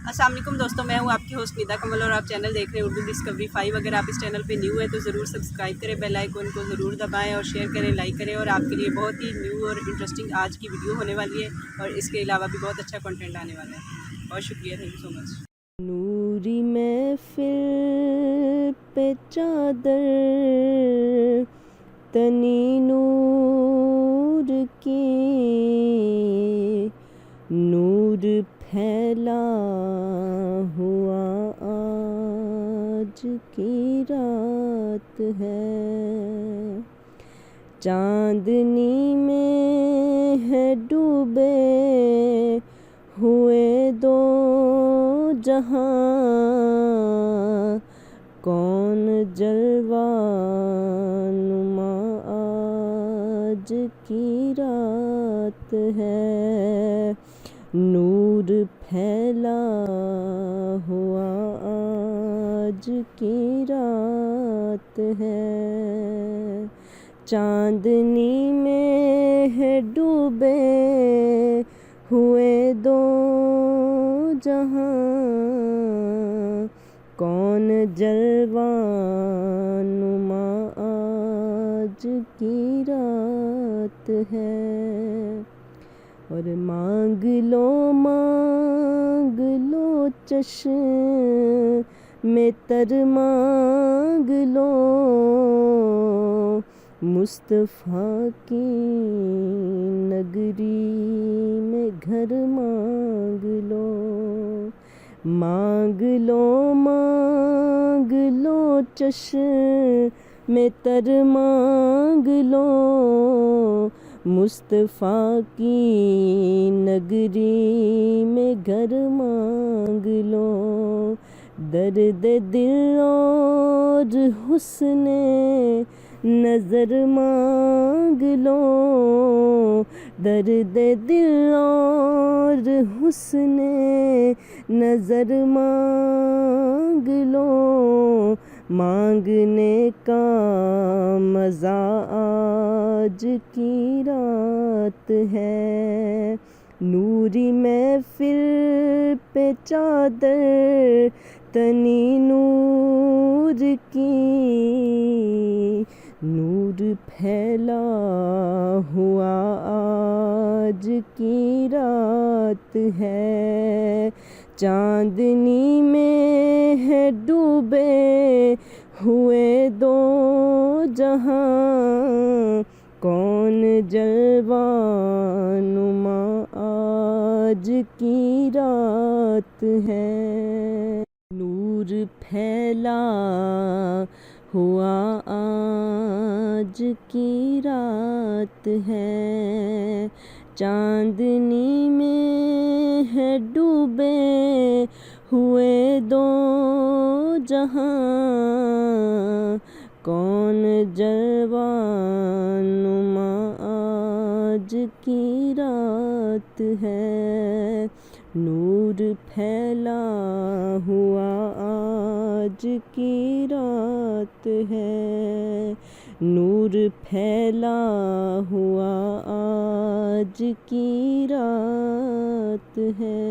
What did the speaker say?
अस्सलाम वालेकुम दोस्तों, मैं हूं आपकी होस्ट निदा कमल और आप चैनल देख रहे हैं उर्दू डिस्कवरी 5। अगर आप इस चैनल पे न्यू है तो ज़रूर सब्सक्राइब करें, बेल आइकन को ज़रूर दबाएं और शेयर करें, लाइक करें। और आपके लिए बहुत ही न्यू और इंटरेस्टिंग आज की वीडियो होने वाली है और इसके अलावा भी बहुत अच्छा कंटेंट आने वाला है। बहुत शुक्रिया, थैंक यू सो मच। नूरी महफिल पे चादर तनी नूर की, नूर फैला हुआ आज की रात है। चांदनी में है डूबे हुए दो जहां, कौन जलवा नुमा आज की रात है। नूर फैला हुआ आज की रात है। चांदनी में है डूबे हुए दो जहां, कौन जलवा नुमा आज की रात है। और मांग लो चश्मे तर मांग लो, मुस्तफ़ा की नगरी में घर मांग लो। मांग लो चश्मे तर मांग लो, मुस्तफ़ा की नगरी में घर मांग लो। दर्द दिल और हुस्ने नज़र मांग लो, दर्द दिल और हुस्ने नज़र मांग लो। मांगने का मज़ा आज की रात है। नूरी महफिल पे चादर तनी नूर की, नूर फैला हुआ आज की रात है। चांदनी में है डूबे हुए दो जहां, कौन जलवा नुमा आज की रात है। नूर फैला हुआ आज की रात है। चांदनी में है डूबे हुए दो जहां, कौन जलवा नुमा आज की रात है। नूर फैला हुआ आज की रात है। नूर फैला हुआ आज की रात है।